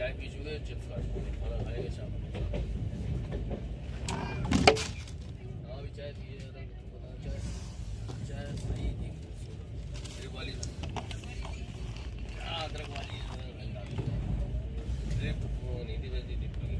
चाय पी चुके, चिप्स खाते हैं, खाना खाएंगे शाम को। हाँ अभी चाय पिए, बता चाय चाय सही थी ड्रिप वाली, अदरक वाली ड्रिप वो नहीं थी, वैसी ड्रिप वाली।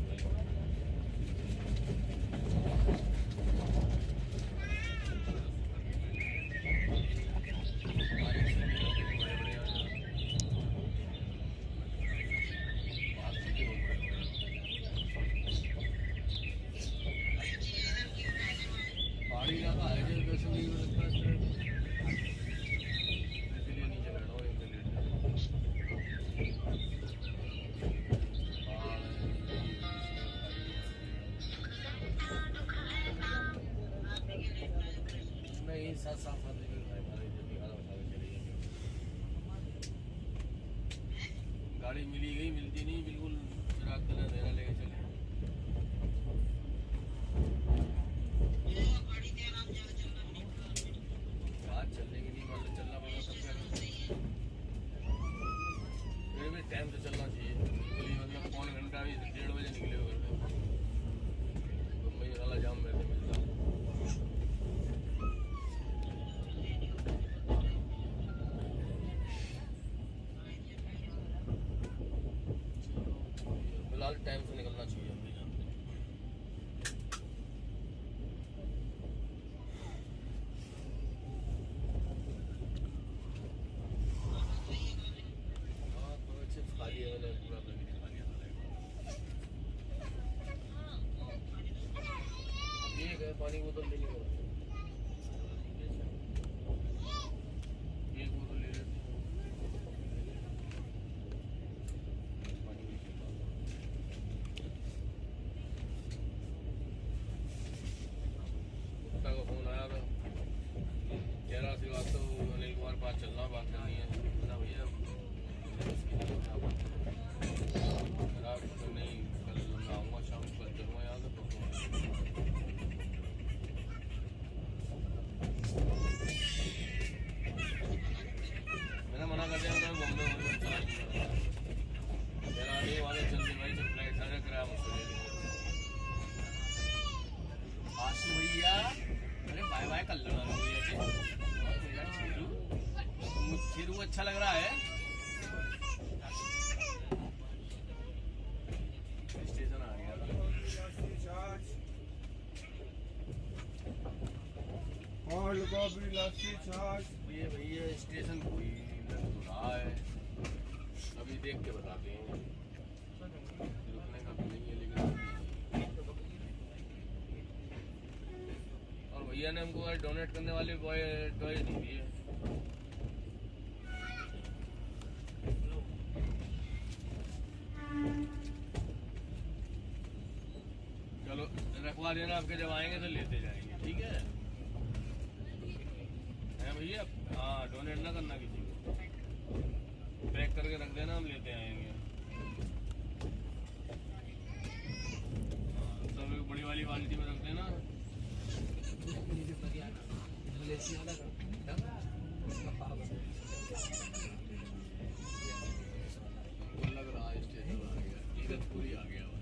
साथ साथ गाड़ी मिली गई, मिलती नहीं बिल्कुल, रात का अंधेरा लेके चले। आज चलने की नहीं, मतलब चलना पड़ेगा सब क्या, फिर भी टाइम से चलना चाहिए। मतलब पौन घंटा भी 1:30 बजे निकले हो घर से, तो मैं वाला जाम में मिलता। फिलहाल टाइम से निकलना चाहिए अभी। हाँ तो चिप्स खा लिए मैंने, पूरा पैकेट खा लिया। ठीक है, पानी बोतल लेनी पड़ेगी, एक बोतल ले लेते हैं। फोन आया था, कह रहा सी बात तो अनिल कुमार पास चलना, बात करनी है ना भैया। नहीं कल मैं आऊँगा शाम को, कल चलूँगा यहाँ से। मैंने मना कर दिया, मैं बॉम्बे चला कह रहा नहीं वहाँ चल रही भाई, जब फ्लाइट सारे किराया मुझसे ले लेंगे। आशु भैया अरे बाय बाय कर लो भैया जी। शेरू अच्छा लग रहा है। स्टेशन आ गया ये भैया, स्टेशन कोई लग तो रहा है, अभी देख के बताते हैं। रुकने का तो नहीं है लेकिन, और भैया ने हमको डोनेट करने वाले बॉय टॉयज नहीं दिए। चलो रखवा देना, आपके जब आएंगे तो लेते जाएंगे, ठीक है भैया। हाँ डोनेट ना करना किसी को, पैक करके रख देना, हम लेते आएंगे। सब एक बड़ी वाली बाल्टी में रख देना। लग रहा है स्टेशन आ गया, इगतपुरी आ गया भाई।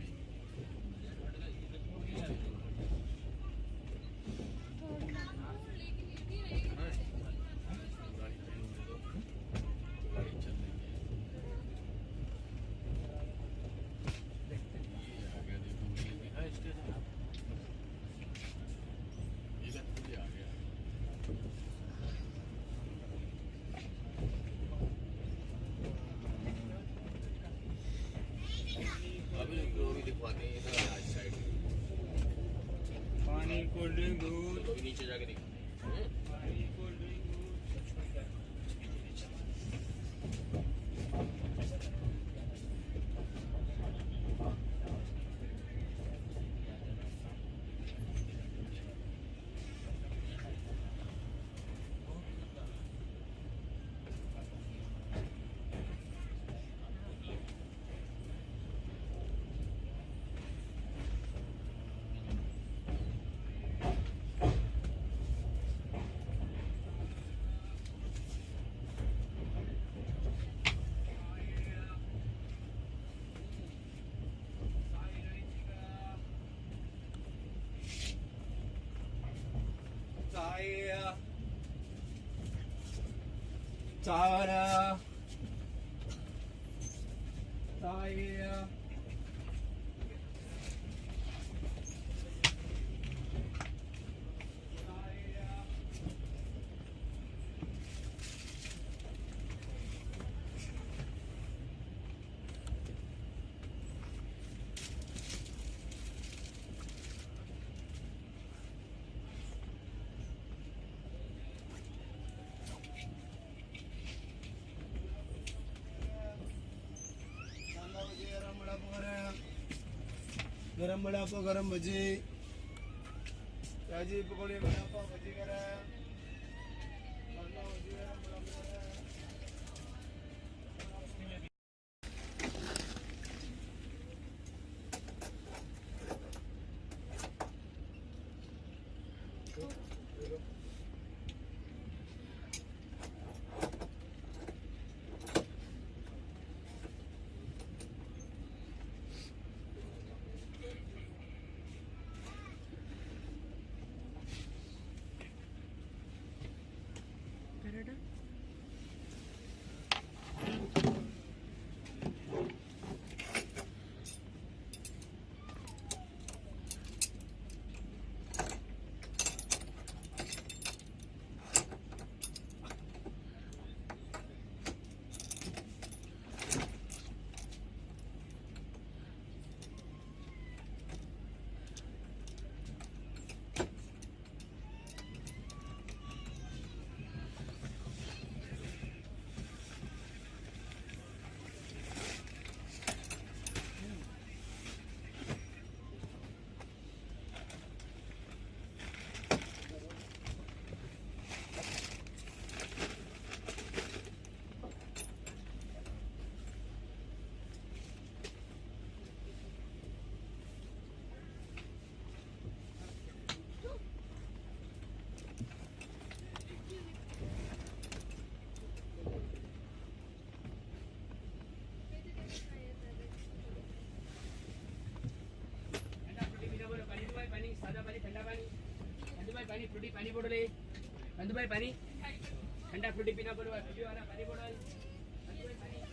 चावरा ताया गरम वड़ा पाव गरम भजी ताजी पकौड़ी वड़ा पाव भजी गरम भजी गरम वड़ा पाव पानी फ्रूटी पानी बोडले नंदुभाई पानी ठंडा फ्रूटी पीना बोलो फ्रूटी वाला पानी बोडल नंदुभाई पानी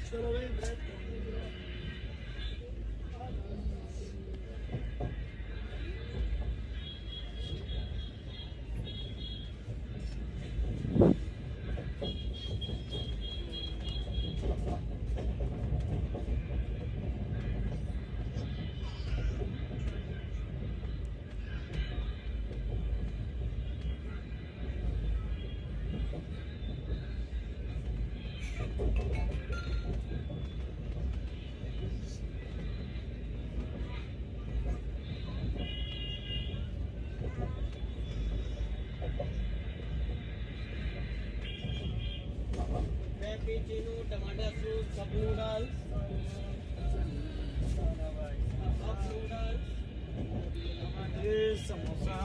चलो भाई ब्रेड कैपेचिनो टमाटर soup cup noodles cup noodles ये समोसा